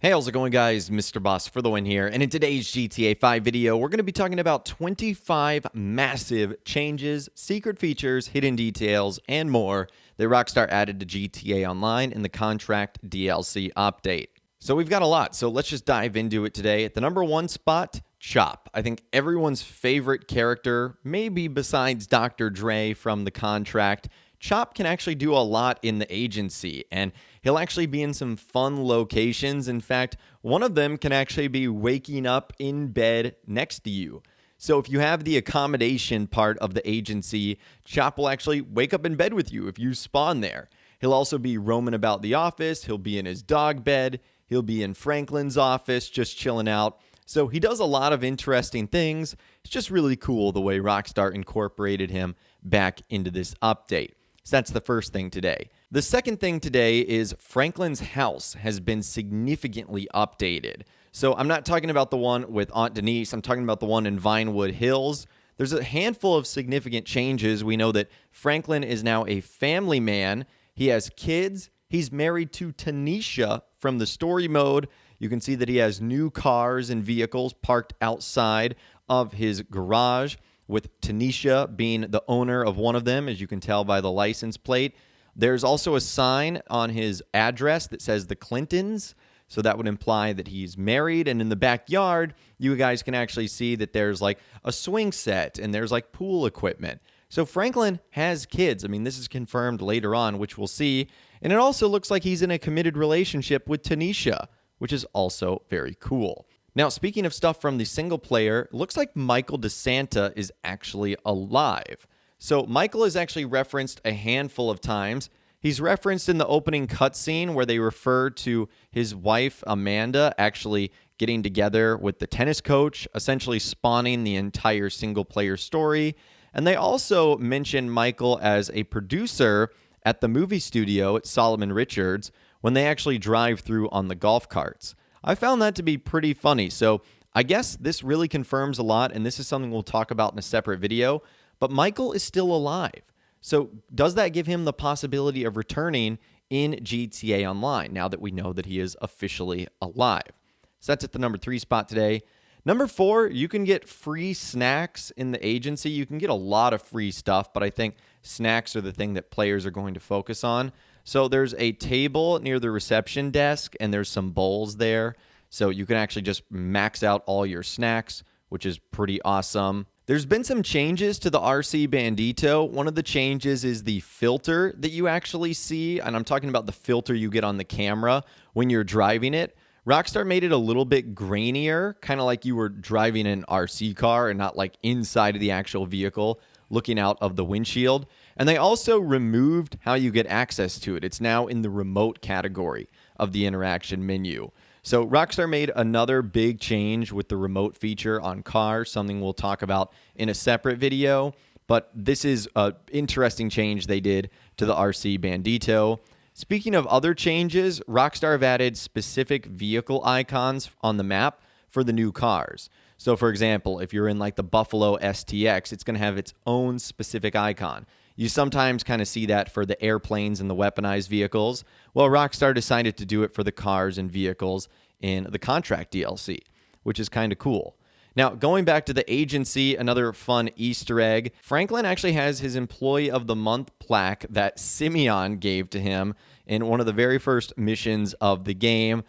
Hey, how's it going, guys? Mr. Boss for the win here. And in today's GTA 5 video, we're going to be talking about 25 massive changes, secret features, hidden details, and more that Rockstar added to GTA Online in the Contract DLC update. So we've got a lot, so let's just dive into it today. At the number one spot, Chop. I think everyone's favorite character, maybe besides Dr. Dre from the Contract. Chop can actually do a lot in the agency, and he'll actually be in some fun locations. In fact, one of them can actually be waking up in bed next to you. So if you have the accommodation part of the agency, Chop will actually wake up in bed with you if you spawn there. He'll also be roaming about the office. He'll be in his dog bed. He'll be in Franklin's office just chilling out. So he does a lot of interesting things. It's just really cool the way Rockstar incorporated him back into this update. So that's the first thing today. The second thing today is Franklin's house has been significantly updated. So I'm not talking about the one with Aunt Denise. I'm talking about the one in Vinewood Hills. There's a handful of significant changes. We know that Franklin is now a family man. He has kids. He's married to Tanisha from the story mode. You can see that he has new cars and vehicles parked outside of his garage, with Tanisha being the owner of one of them, as you can tell by the license plate. There's also a sign on his address that says the Clintons, so that would imply that he's married. And in the backyard, you guys can actually see that there's like a swing set and there's like pool equipment. So Franklin has kids. I mean, this is confirmed later on, which we'll see. And it also looks like he's in a committed relationship with Tanisha, which is also very cool. Now, speaking of stuff from the single player, it looks like Michael DeSanta is actually alive. So Michael is actually referenced a handful of times. He's referenced in the opening cutscene where they refer to his wife, Amanda, actually getting together with the tennis coach, essentially spawning the entire single player story. And they also mention Michael as a producer at the movie studio at Solomon Richards when they actually drive through on the golf carts. I found that to be pretty funny. So I guess this really confirms a lot, and this is something we'll talk about in a separate video. But Michael is still alive. So does that give him the possibility of returning in GTA Online now that we know that he is officially alive? So that's at the number 3 spot today. Number 4, you can get free snacks in the agency. You can get a lot of free stuff, but I think snacks are the thing that players are going to focus on. So there's a table near the reception desk, and there's some bowls there. So you can actually just max out all your snacks, which is pretty awesome. There's been some changes to the RC Bandito. One of the changes is the filter that you actually see, and I'm talking about the filter you get on the camera when you're driving it. Rockstar made it a little bit grainier, kind of like you were driving an RC car and not like inside of the actual vehicle, looking out of the windshield. And they also removed how you get access to it. It's now in the remote category of the interaction menu. So Rockstar made another big change with the remote feature on cars, something we'll talk about in a separate video. But this is an interesting change they did to the RC Bandito. Speaking of other changes, Rockstar have added specific vehicle icons on the map for the new cars. So for example, if you're in like the Buffalo STX, it's going to have its own specific icon. You sometimes kind of see that for the airplanes and the weaponized vehicles. Well, Rockstar decided to do it for the cars and vehicles in the Contract DLC, which is kind of cool. Now, going back to the agency, another fun Easter egg. Franklin actually has his Employee of the Month plaque that Simeon gave to him in one of the very first missions of the game.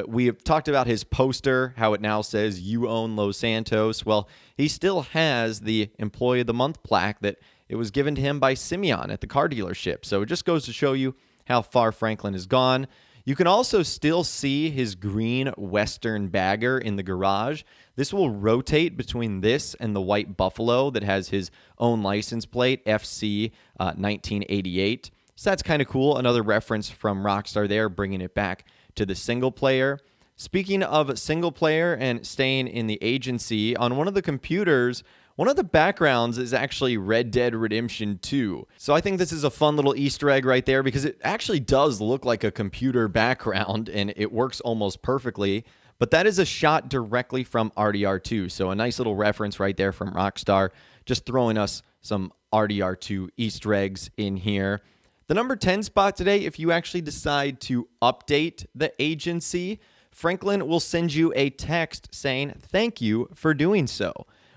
We have talked about his poster, how it now says, "You own Los Santos." Well, he still has the Employee of the Month plaque that it was given to him by Simeon at the car dealership. So it just goes to show you how far Franklin has gone. You can also still see his green Western bagger in the garage. This will rotate between this and the white Buffalo that has his own license plate, FC 1988. So that's kind of cool. Another reference from Rockstar there, bringing it back to the single player. Speaking of single player and staying in the agency, on one of the computers, one of the backgrounds is actually Red Dead Redemption 2. So I think this is a fun little Easter egg right there because it actually does look like a computer background and it works almost perfectly. But that is a shot directly from RDR2. So a nice little reference right there from Rockstar, just throwing us some RDR2 Easter eggs in here. The number 10 spot today, if you actually decide to update the agency, Franklin will send you a text saying thank you for doing so,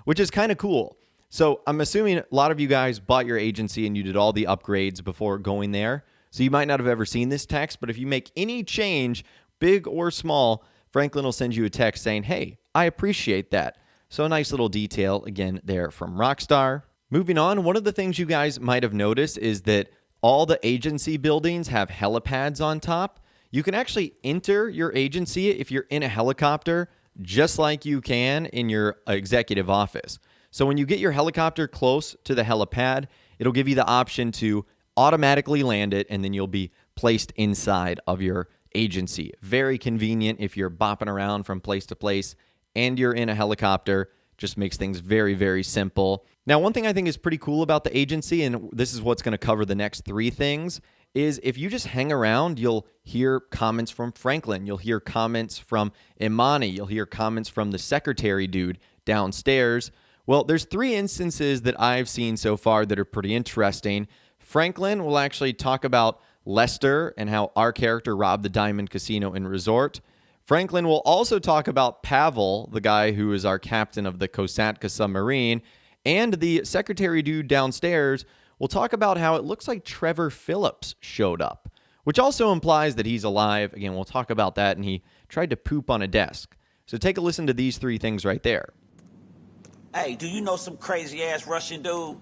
which is kind of cool. So I'm assuming a lot of you guys bought your agency and you did all the upgrades before going there. So you might not have ever seen this text, but if you make any change, big or small, Franklin will send you a text saying, hey, I appreciate that. So a nice little detail, again, there from Rockstar. Moving on, one of the things you guys might have noticed is that all the agency buildings have helipads on top. You can actually enter your agency if you're in a helicopter, just like you can in your executive office. So when you get your helicopter close to the helipad, it'll give you the option to automatically land it, and then you'll be placed inside of your agency. Very convenient if you're bopping around from place to place and you're in a helicopter. Just makes things very, very simple. Now, one thing I think is pretty cool about the agency, and this is what's going to cover the next three things, is if you just hang around, you'll hear comments from Franklin. You'll hear comments from Imani. You'll hear comments from the secretary dude downstairs. Well, there's three instances that I've seen so far that are pretty interesting. Franklin will actually talk about Lester and how our character robbed the Diamond Casino and Resort. Franklin will also talk about Pavel, the guy who is our captain of the Kosatka submarine, and the secretary dude downstairs will talk about how it looks like Trevor Phillips showed up, which also implies that he's alive. Again, we'll talk about that, and he tried to poop on a desk. So take a listen to these three things right there. Hey, do you know some crazy-ass Russian dude?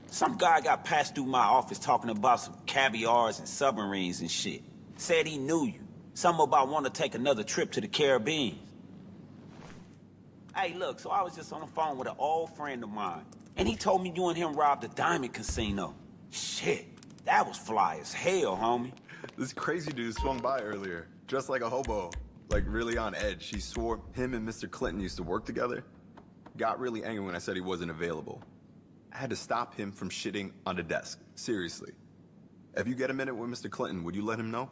Some guy got passed through my office talking about some caviars and submarines and shit. Said he knew you. Something about wanting to take another trip to the Caribbean. Hey, look, so I was just on the phone with an old friend of mine, and he told me you and him robbed the Diamond Casino. Shit, that was fly as hell, homie. This crazy dude swung by earlier, dressed like a hobo, like really on edge. He swore him and Mr. Clinton used to work together. Got really angry when I said he wasn't available. I had to stop him from shitting on the desk. Seriously. If you get a minute with Mr. Clinton, would you let him know?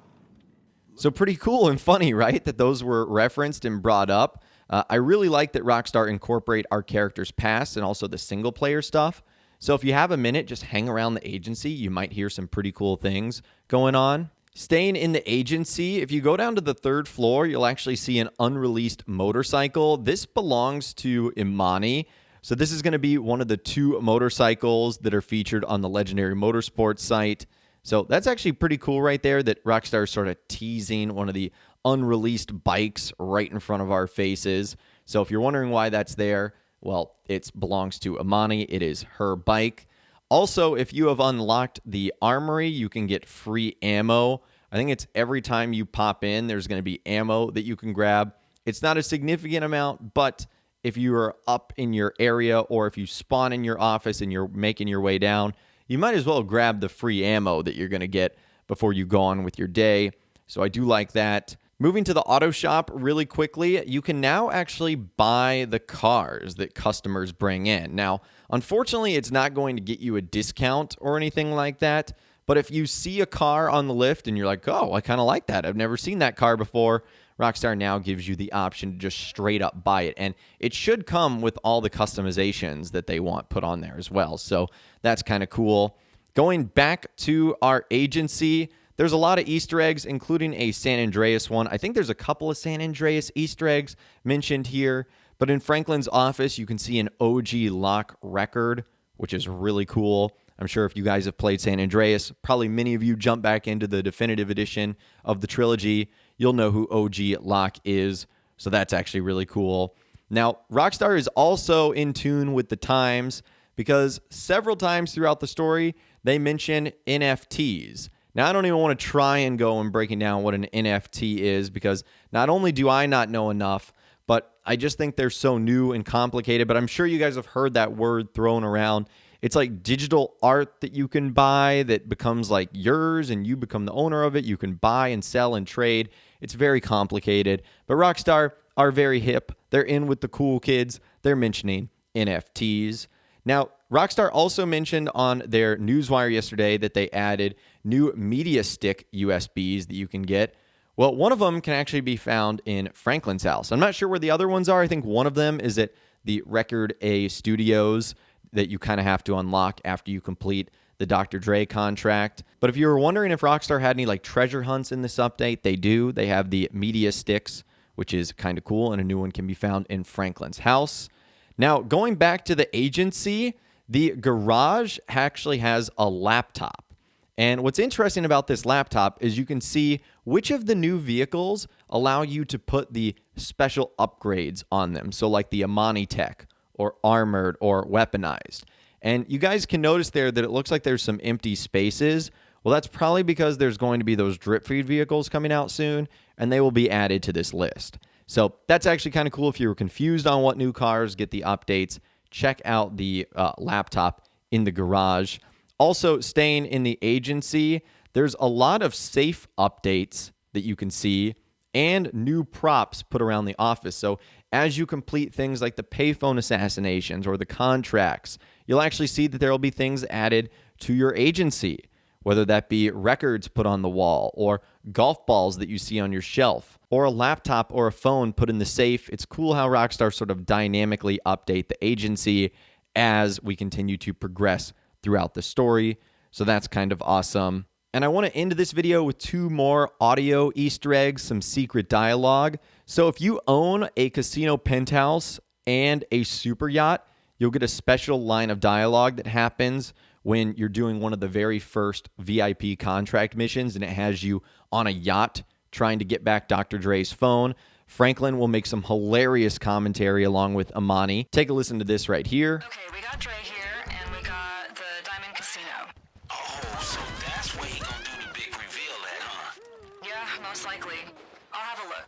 So pretty cool and funny, right? That those were referenced and brought up. I really like that Rockstar incorporate our characters' past and also the single player stuff. So if you have a minute, just hang around the agency. You might hear some pretty cool things going on. Staying in the agency, if you go down to the third floor, you'll actually see an unreleased motorcycle. This belongs to Imani. So this is going to be one of the two motorcycles that are featured on the Legendary Motorsports site. So that's actually pretty cool right there that Rockstar is sort of teasing one of the unreleased bikes right in front of our faces. So if you're wondering why that's there, well, it belongs to Imani. It is her bike. Also, if you have unlocked the armory, you can get free ammo. I think it's every time you pop in, there's going to be ammo that you can grab. It's not a significant amount, but if you are up in your area or if you spawn in your office and you're making your way down, you might as well grab the free ammo that you're going to get before you go on with your day. So I do like that. Moving to the auto shop really quickly, you can now actually buy the cars that customers bring in. Now, unfortunately, it's not going to get you a discount or anything like that. But if you see a car on the lift and you're like, oh, I kind of like that. I've never seen that car before. Rockstar now gives you the option to just straight up buy it. And it should come with all the customizations that they want put on there as well. So that's kind of cool. Going back to our agency, there's a lot of Easter eggs, including a San Andreas one. I think there's a couple of San Andreas Easter eggs mentioned here. But in Franklin's office, you can see an OG lock record, which is really cool. I'm sure if you guys have played San Andreas, probably many of you jump back into the definitive edition of the trilogy. You'll know who OG Locke is, so that's actually really cool. Now, Rockstar is also in tune with the times because several times throughout the story, they mention NFTs. Now, I don't even want to try and go and breaking down what an NFT is because not only do I not know enough, but I just think they're so new and complicated, but I'm sure you guys have heard that word thrown around. It's like digital art that you can buy that becomes like yours and you become the owner of it. You can buy and sell and trade. It's very complicated. But Rockstar are very hip. They're in with the cool kids. They're mentioning NFTs. Now, Rockstar also mentioned on their newswire yesterday that they added new media stick USBs that you can get. Well, one of them can actually be found in Franklin's house. I'm not sure where the other ones are. I think one of them is at the Record A Studios that you kind of have to unlock after you complete the Dr. Dre contract. But if you were wondering if Rockstar had any like treasure hunts in this update, they do. They have the media sticks, which is kind of cool, and a new one can be found in Franklin's house. Now, going back to the agency, the garage actually has a laptop. And what's interesting about this laptop is you can see which of the new vehicles allow you to put the special upgrades on them. So like the Amani Tech or Armored or Weaponized. And you guys can notice there that it looks like there's some empty spaces. Well, that's probably because there's going to be those drip feed vehicles coming out soon, and they will be added to this list. So that's actually kind of cool. If you were confused on what new cars get the updates, check out the laptop in the garage. Also, staying in the agency, there's a lot of safe updates that you can see and new props put around the office. So as you complete things like the payphone assassinations or the contracts, you'll actually see that there will be things added to your agency, whether that be records put on the wall or golf balls that you see on your shelf or a laptop or a phone put in the safe. It's cool how Rockstar sort of dynamically update the agency as we continue to progress throughout the story. So that's kind of awesome. And I want to end this video with 2 more audio Easter eggs, some secret dialogue. So if you own a casino penthouse and a super yacht, you'll get a special line of dialogue that happens when you're doing one of the very first VIP contract missions, and it has you on a yacht trying to get back Dr. Dre's phone. Franklin will make some hilarious commentary along with Amani. Take a listen to this right here. Okay, we got Dre here, and we got the Diamond Casino. Oh, so that's where he gonna do the big reveal at, huh? Yeah, most likely. I'll have a look.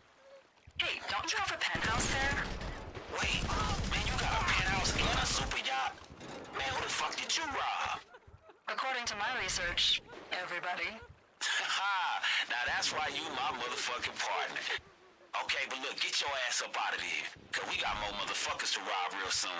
Hey, don't you have a penthouse there? Wait, man, you got a penthouse and a super yacht? Man, who the fuck did you rob? According to my research, everybody. Now that's why you my motherfucking partner. Okay, but look, get your ass up out of here, cause we got more motherfuckers to rob real soon.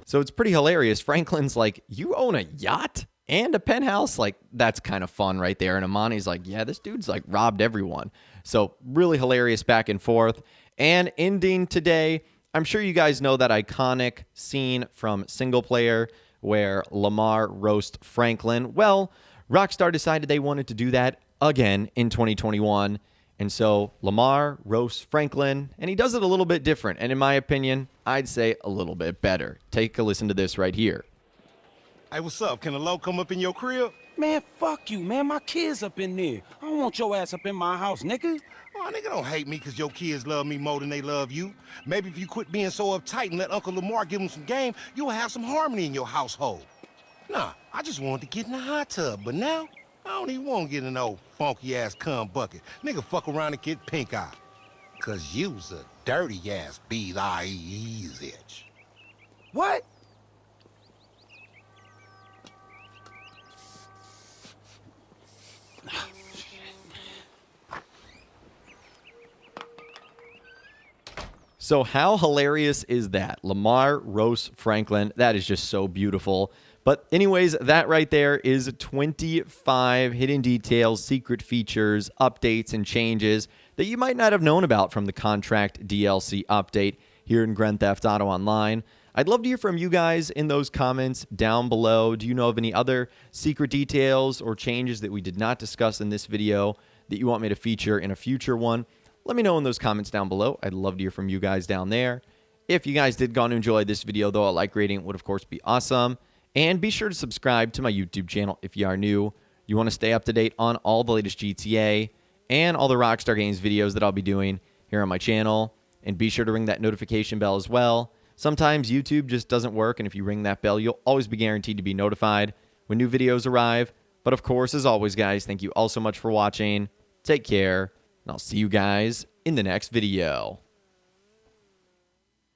So it's pretty hilarious. Franklin's like, you own a yacht and a penthouse? Like, that's kind of fun right there. And Amani's like, yeah, this dude's like robbed everyone. So really hilarious back and forth. And ending today, I'm sure you guys know that iconic scene from Single Player where Lamar roasts Franklin. Well, Rockstar decided they wanted to do that again in 2021. And so Lamar roasts Franklin, and he does it a little bit different. And in my opinion, I'd say a little bit better. Take a listen to this right here. Hey, what's up? Can a low come up in your crib? Man, fuck you, man. My kids up in there. I don't want your ass up in my house, nigga. Oh, nigga, don't hate me because your kids love me more than they love you. Maybe if you quit being so uptight and let Uncle Lamar give them some game, you'll have some harmony in your household. Nah, I just wanted to get in the hot tub, but now I don't even want to get in an old funky-ass cum bucket. Nigga, fuck around and get pink eye. Because you's a dirty-ass B-I-E-E itch. What? So how hilarious is that? Lamar roasts Franklin. That is just so beautiful. But anyways, that right there is 25 hidden details, secret features, updates, and changes that you might not have known about from the Contract DLC update here in Grand Theft Auto Online. I'd love to hear from you guys in those comments down below. Do you know of any other secret details or changes that we did not discuss in this video that you want me to feature in a future one? Let me know in those comments down below. I'd love to hear from you guys down there. If you guys did go and enjoy this video, though, a like rating would, of course, be awesome. And be sure to subscribe to my YouTube channel if you are new. You want to stay up to date on all the latest GTA and all the Rockstar Games videos that I'll be doing here on my channel. And be sure to ring that notification bell as well. Sometimes YouTube just doesn't work, and if you ring that bell, you'll always be guaranteed to be notified when new videos arrive. But of course, as always, guys, thank you all so much for watching. Take care, and I'll see you guys in the next video.